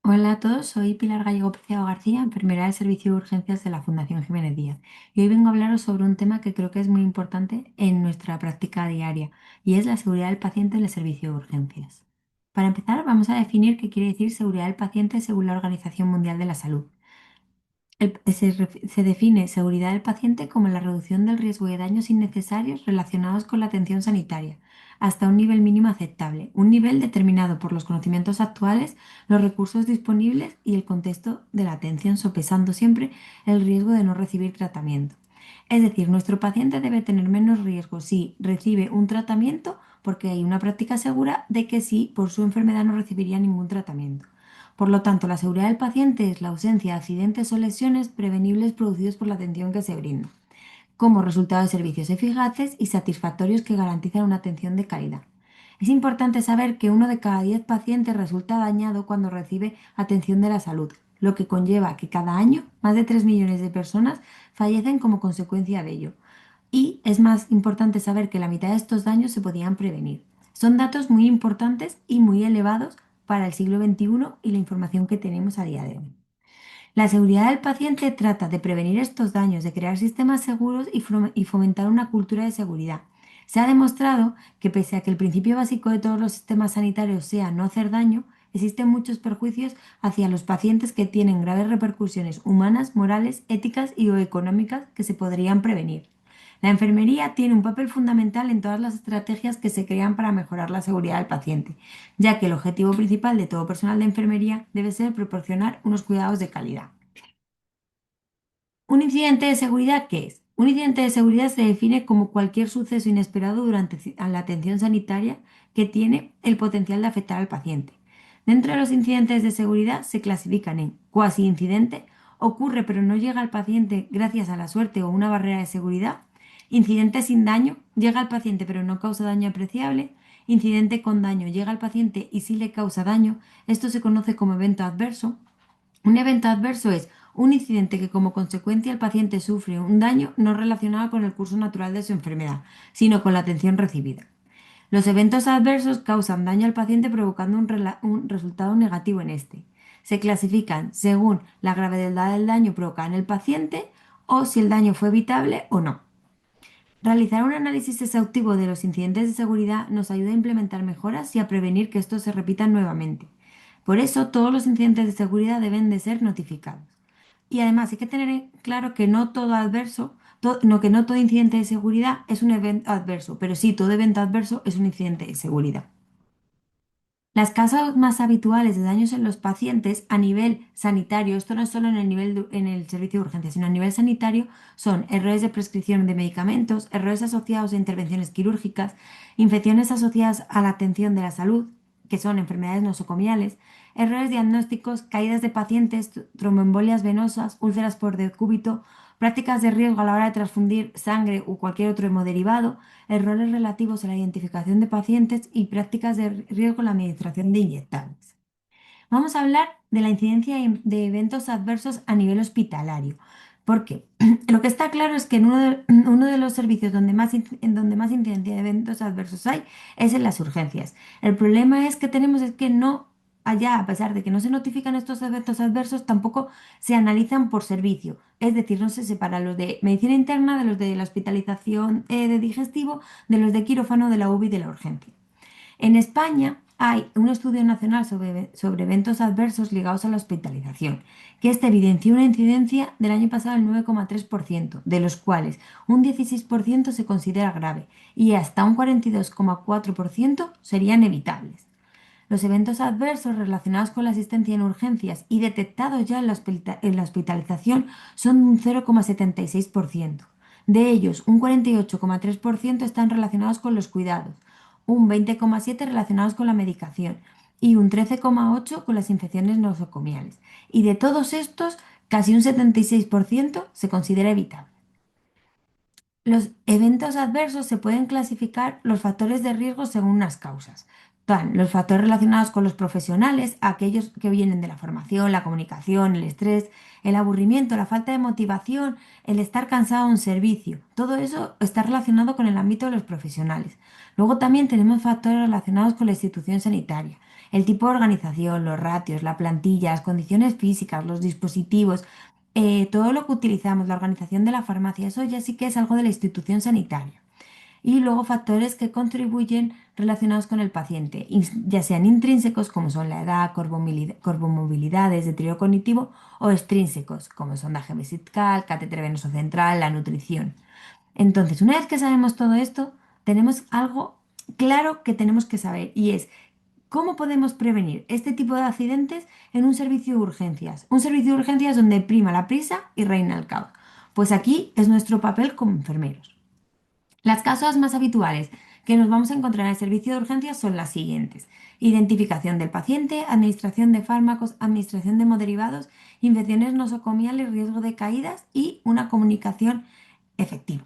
Hola a todos, soy Pilar Gallego Preciado García, enfermera del Servicio de Urgencias de la Fundación Jiménez Díaz. Y hoy vengo a hablaros sobre un tema que creo que es muy importante en nuestra práctica diaria, y es la seguridad del paciente en el servicio de urgencias. Para empezar, vamos a definir qué quiere decir seguridad del paciente según la Organización Mundial de la Salud. Se define seguridad del paciente como la reducción del riesgo de daños innecesarios relacionados con la atención sanitaria, hasta un nivel mínimo aceptable, un nivel determinado por los conocimientos actuales, los recursos disponibles y el contexto de la atención, sopesando siempre el riesgo de no recibir tratamiento. Es decir, nuestro paciente debe tener menos riesgo si recibe un tratamiento porque hay una práctica segura de que si por su enfermedad no recibiría ningún tratamiento. Por lo tanto, la seguridad del paciente es la ausencia de accidentes o lesiones prevenibles producidos por la atención que se brinda, como resultado de servicios eficaces y satisfactorios que garantizan una atención de calidad. Es importante saber que uno de cada 10 pacientes resulta dañado cuando recibe atención de la salud, lo que conlleva que cada año más de 3 millones de personas fallecen como consecuencia de ello. Y es más importante saber que la mitad de estos daños se podían prevenir. Son datos muy importantes y muy elevados para el siglo XXI y la información que tenemos a día de hoy. La seguridad del paciente trata de prevenir estos daños, de crear sistemas seguros y fomentar una cultura de seguridad. Se ha demostrado que pese a que el principio básico de todos los sistemas sanitarios sea no hacer daño, existen muchos perjuicios hacia los pacientes que tienen graves repercusiones humanas, morales, éticas y o económicas que se podrían prevenir. La enfermería tiene un papel fundamental en todas las estrategias que se crean para mejorar la seguridad del paciente, ya que el objetivo principal de todo personal de enfermería debe ser proporcionar unos cuidados de calidad. ¿Un incidente de seguridad qué es? Un incidente de seguridad se define como cualquier suceso inesperado durante la atención sanitaria que tiene el potencial de afectar al paciente. Dentro de los incidentes de seguridad se clasifican en cuasi incidente, ocurre pero no llega al paciente gracias a la suerte o una barrera de seguridad; incidente sin daño, llega al paciente pero no causa daño apreciable; incidente con daño, llega al paciente y sí le causa daño. Esto se conoce como evento adverso. Un evento adverso es un incidente que como consecuencia el paciente sufre un daño no relacionado con el curso natural de su enfermedad, sino con la atención recibida. Los eventos adversos causan daño al paciente provocando un resultado negativo en este. Se clasifican según la gravedad del daño provocado en el paciente o si el daño fue evitable o no. Realizar un análisis exhaustivo de los incidentes de seguridad nos ayuda a implementar mejoras y a prevenir que estos se repitan nuevamente. Por eso, todos los incidentes de seguridad deben de ser notificados. Y además hay que tener en claro que no todo adverso, que no todo incidente de seguridad es un evento adverso, pero sí todo evento adverso es un incidente de seguridad. Las causas más habituales de daños en los pacientes a nivel sanitario, esto no es solo en el en el servicio de urgencia, sino a nivel sanitario, son errores de prescripción de medicamentos, errores asociados a intervenciones quirúrgicas, infecciones asociadas a la atención de la salud, que son enfermedades nosocomiales, errores diagnósticos, caídas de pacientes, tromboembolias venosas, úlceras por decúbito, prácticas de riesgo a la hora de transfundir sangre u cualquier otro hemoderivado, errores relativos a la identificación de pacientes y prácticas de riesgo en la administración de inyectables. Vamos a hablar de la incidencia de eventos adversos a nivel hospitalario. Porque lo que está claro es que en uno de los servicios en donde más incidencia de eventos adversos hay es en las urgencias. El problema es que tenemos es que no, allá, a pesar de que no se notifican estos eventos adversos, tampoco se analizan por servicio. Es decir, no se separa los de medicina interna de los de la hospitalización de digestivo, de los de quirófano, de la UBI y de la urgencia. En España hay un estudio nacional sobre eventos adversos ligados a la hospitalización, que este evidenció una incidencia del año pasado del 9,3%, de los cuales un 16% se considera grave y hasta un 42,4% serían evitables. Los eventos adversos relacionados con la asistencia en urgencias y detectados ya en en la hospitalización son un 0,76%. De ellos, un 48,3% están relacionados con los cuidados, un 20,7% relacionados con la medicación y un 13,8% con las infecciones nosocomiales. Y de todos estos, casi un 76% se considera evitable. Los eventos adversos se pueden clasificar los factores de riesgo según unas causas. Están los factores relacionados con los profesionales, aquellos que vienen de la formación, la comunicación, el estrés, el aburrimiento, la falta de motivación, el estar cansado en un servicio. Todo eso está relacionado con el ámbito de los profesionales. Luego también tenemos factores relacionados con la institución sanitaria. El tipo de organización, los ratios, la plantilla, las condiciones físicas, los dispositivos, todo lo que utilizamos, la organización de la farmacia, eso ya sí que es algo de la institución sanitaria. Y luego factores que contribuyen relacionados con el paciente, ya sean intrínsecos como son la edad, comorbilidades, deterioro cognitivo, o extrínsecos como son sondaje vesical, catéter venoso central, la nutrición. Entonces, una vez que sabemos todo esto, tenemos algo claro que tenemos que saber y es cómo podemos prevenir este tipo de accidentes en un servicio de urgencias. Un servicio de urgencias donde prima la prisa y reina el caos. Pues aquí es nuestro papel como enfermeros. Las causas más habituales que nos vamos a encontrar en el servicio de urgencias son las siguientes: identificación del paciente, administración de fármacos, administración de hemoderivados, infecciones nosocomiales, riesgo de caídas y una comunicación efectiva.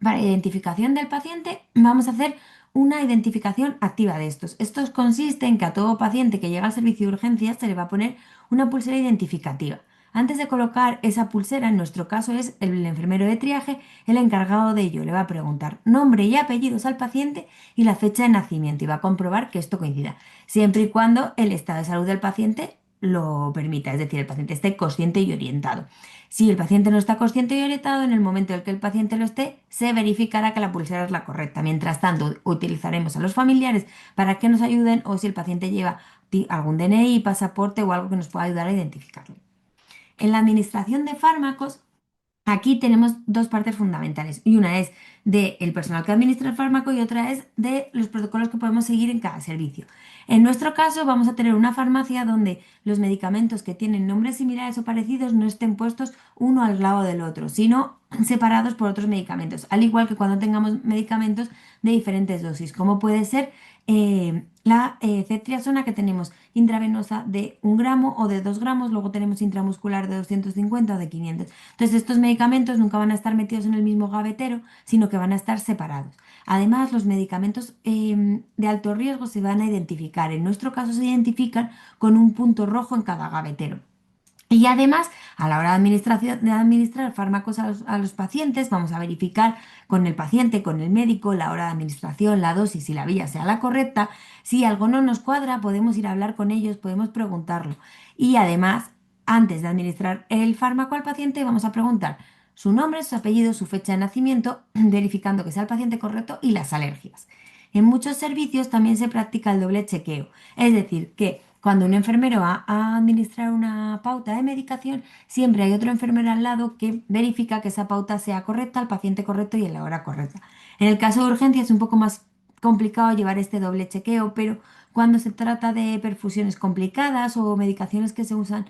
Para identificación del paciente, vamos a hacer una identificación activa de estos. Esto consiste en que a todo paciente que llega al servicio de urgencias se le va a poner una pulsera identificativa. Antes de colocar esa pulsera, en nuestro caso es el enfermero de triaje, el encargado de ello. Le va a preguntar nombre y apellidos al paciente y la fecha de nacimiento y va a comprobar que esto coincida, siempre y cuando el estado de salud del paciente lo permita, es decir, el paciente esté consciente y orientado. Si el paciente no está consciente y orientado, en el momento en el que el paciente lo esté, se verificará que la pulsera es la correcta. Mientras tanto, utilizaremos a los familiares para que nos ayuden o si el paciente lleva algún DNI, pasaporte o algo que nos pueda ayudar a identificarlo. En la administración de fármacos, aquí tenemos dos partes fundamentales y una es del personal que administra el fármaco y otra es de los protocolos que podemos seguir en cada servicio. En nuestro caso vamos a tener una farmacia donde los medicamentos que tienen nombres similares o parecidos no estén puestos uno al lado del otro, sino separados por otros medicamentos, al igual que cuando tengamos medicamentos de diferentes dosis, como puede ser la ceftriaxona que tenemos intravenosa de 1 gramo o de 2 gramos, luego tenemos intramuscular de 250 o de 500. Entonces, estos medicamentos nunca van a estar metidos en el mismo gavetero, sino que van a estar separados. Además, los medicamentos de alto riesgo se van a identificar. En nuestro caso, se identifican con un punto rojo en cada gavetero. Y además, a la hora de administrar fármacos a los pacientes, vamos a verificar con el paciente, con el médico, la hora de administración, la dosis y la vía sea la correcta. Si algo no nos cuadra, podemos ir a hablar con ellos, podemos preguntarlo. Y además, antes de administrar el fármaco al paciente, vamos a preguntar su nombre, su apellido, su fecha de nacimiento, verificando que sea el paciente correcto y las alergias. En muchos servicios también se practica el doble chequeo, es decir, que cuando un enfermero va a administrar una pauta de medicación, siempre hay otro enfermero al lado que verifica que esa pauta sea correcta, al paciente correcto y en la hora correcta. En el caso de urgencia es un poco más complicado llevar este doble chequeo, pero cuando se trata de perfusiones complicadas o medicaciones que se usan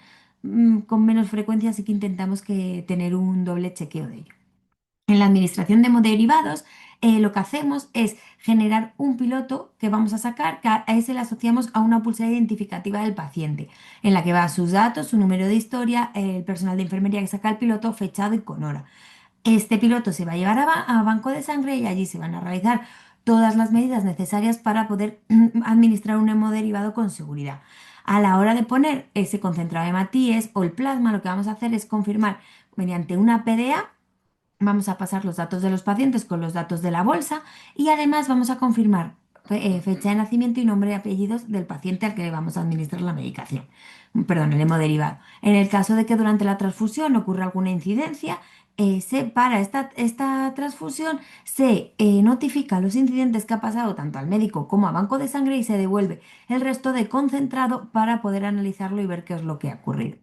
con menos frecuencia, sí que intentamos tener un doble chequeo de ello. En la administración de hemoderivados, lo que hacemos es generar un piloto que vamos a sacar, que a ese le asociamos a una pulsera identificativa del paciente, en la que va sus datos, su número de historia, el personal de enfermería que saca el piloto, fechado y con hora. Este piloto se va a llevar a banco de sangre y allí se van a realizar todas las medidas necesarias para poder administrar un hemodiderivado con seguridad. A la hora de poner ese concentrado de hematíes o el plasma, lo que vamos a hacer es confirmar mediante una PDA. Vamos a pasar los datos de los pacientes con los datos de la bolsa y además vamos a confirmar fecha de nacimiento y nombre y apellidos del paciente al que le vamos a administrar la medicación, perdón, el hemodiderivado. En el caso de que durante la transfusión ocurra alguna incidencia, para esta transfusión se notifica los incidentes que ha pasado tanto al médico como a banco de sangre y se devuelve el resto de concentrado para poder analizarlo y ver qué es lo que ha ocurrido.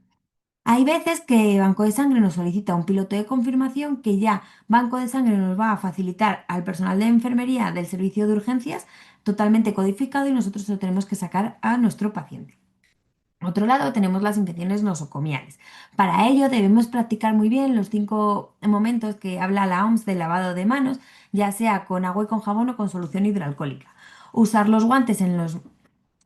Hay veces que Banco de Sangre nos solicita un piloto de confirmación que ya Banco de Sangre nos va a facilitar al personal de enfermería del servicio de urgencias totalmente codificado y nosotros lo tenemos que sacar a nuestro paciente. Por otro lado, tenemos las infecciones nosocomiales. Para ello debemos practicar muy bien los 5 momentos que habla la OMS del lavado de manos, ya sea con agua y con jabón o con solución hidroalcohólica. Usar los guantes en los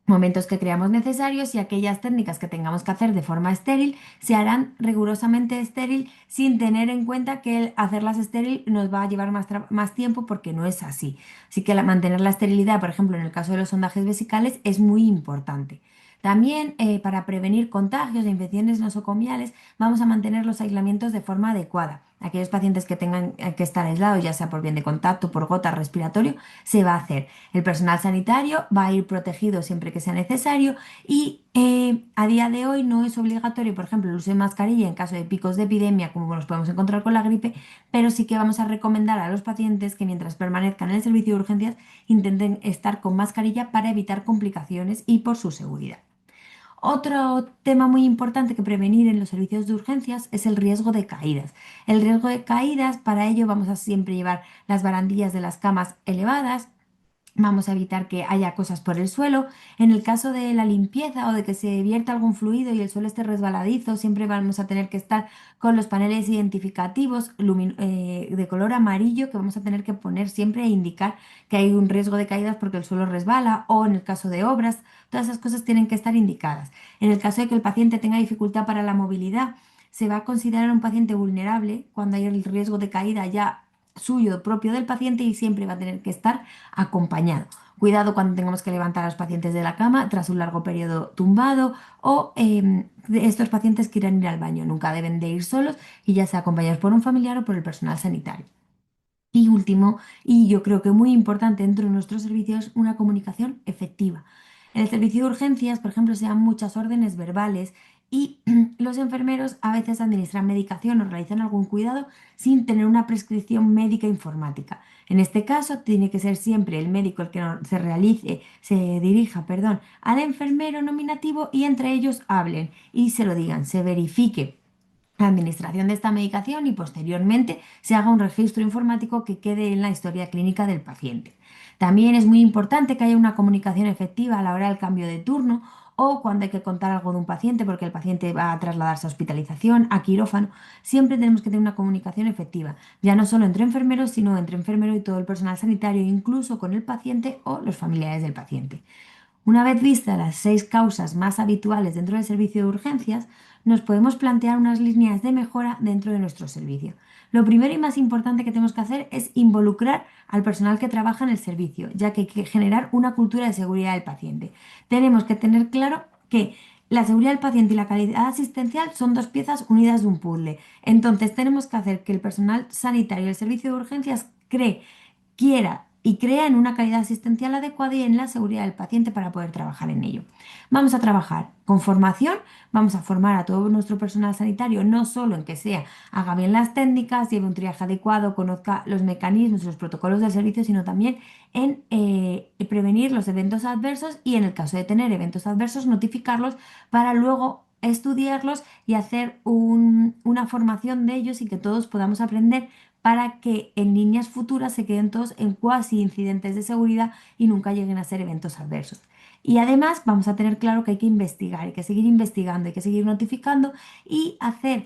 momentos que creamos necesarios y aquellas técnicas que tengamos que hacer de forma estéril se harán rigurosamente estéril sin tener en cuenta que el hacerlas estéril nos va a llevar más tiempo porque no es así. Así que mantener la esterilidad, por ejemplo, en el caso de los sondajes vesicales, es muy importante. También para prevenir contagios de infecciones nosocomiales vamos a mantener los aislamientos de forma adecuada. aquellos pacientes que tengan que estar aislados, ya sea por bien de contacto, por gota, respiratorio, se va a hacer. El personal sanitario va a ir protegido siempre que sea necesario y a día de hoy no es obligatorio, por ejemplo, el uso de mascarilla en caso de picos de epidemia, como nos podemos encontrar con la gripe, pero sí que vamos a recomendar a los pacientes que mientras permanezcan en el servicio de urgencias intenten estar con mascarilla para evitar complicaciones y por su seguridad. Otro tema muy importante que prevenir en los servicios de urgencias es el riesgo de caídas. El riesgo de caídas, para ello vamos a siempre llevar las barandillas de las camas elevadas. Vamos a evitar que haya cosas por el suelo. En el caso de la limpieza o de que se vierta algún fluido y el suelo esté resbaladizo, siempre vamos a tener que estar con los paneles identificativos de color amarillo que vamos a tener que poner siempre e indicar que hay un riesgo de caídas porque el suelo resbala o en el caso de obras, todas esas cosas tienen que estar indicadas. En el caso de que el paciente tenga dificultad para la movilidad, se va a considerar un paciente vulnerable cuando hay el riesgo de caída ya suyo, propio del paciente y siempre va a tener que estar acompañado. Cuidado cuando tengamos que levantar a los pacientes de la cama tras un largo periodo tumbado o de estos pacientes que quieran ir al baño. Nunca deben de ir solos y ya sea acompañados por un familiar o por el personal sanitario. Y último, y yo creo que muy importante dentro de nuestros servicios, una comunicación efectiva. En el servicio de urgencias, por ejemplo, se dan muchas órdenes verbales y los enfermeros a veces administran medicación o realizan algún cuidado sin tener una prescripción médica informática. En este caso, tiene que ser siempre el médico el que se dirija, perdón, al enfermero nominativo y entre ellos hablen y se lo digan, se verifique la administración de esta medicación y posteriormente se haga un registro informático que quede en la historia clínica del paciente. También es muy importante que haya una comunicación efectiva a la hora del cambio de turno o cuando hay que contar algo de un paciente porque el paciente va a trasladarse a hospitalización, a quirófano. Siempre tenemos que tener una comunicación efectiva, ya no solo entre enfermeros, sino entre enfermero y todo el personal sanitario, incluso con el paciente o los familiares del paciente. Una vez vistas las 6 causas más habituales dentro del servicio de urgencias, nos podemos plantear unas líneas de mejora dentro de nuestro servicio. Lo primero y más importante que tenemos que hacer es involucrar al personal que trabaja en el servicio, ya que hay que generar una cultura de seguridad del paciente. Tenemos que tener claro que la seguridad del paciente y la calidad asistencial son dos piezas unidas de un puzzle. Entonces tenemos que hacer que el personal sanitario del servicio de urgencias quiera y crea en una calidad asistencial adecuada y en la seguridad del paciente para poder trabajar en ello. Vamos a trabajar con formación, vamos a formar a todo nuestro personal sanitario, no solo en que haga bien las técnicas, lleve un triaje adecuado, conozca los mecanismos, los protocolos del servicio, sino también en prevenir los eventos adversos y en el caso de tener eventos adversos, notificarlos para luego estudiarlos y hacer una formación de ellos y que todos podamos aprender para que en líneas futuras se queden todos en cuasi incidentes de seguridad y nunca lleguen a ser eventos adversos. Y además vamos a tener claro que hay que investigar, hay que seguir investigando, hay que seguir notificando y hacer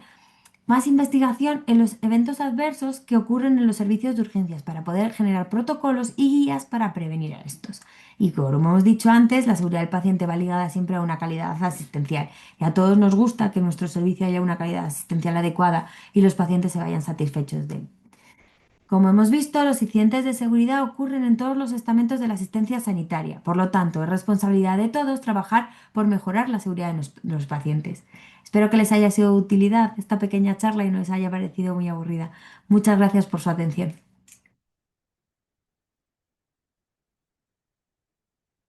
más investigación en los eventos adversos que ocurren en los servicios de urgencias para poder generar protocolos y guías para prevenir a estos. Y como hemos dicho antes, la seguridad del paciente va ligada siempre a una calidad asistencial. Y a todos nos gusta que en nuestro servicio haya una calidad asistencial adecuada y los pacientes se vayan satisfechos de él. Como hemos visto, los incidentes de seguridad ocurren en todos los estamentos de la asistencia sanitaria. Por lo tanto, es responsabilidad de todos trabajar por mejorar la seguridad de los pacientes. Espero que les haya sido de utilidad esta pequeña charla y no les haya parecido muy aburrida. Muchas gracias por su atención.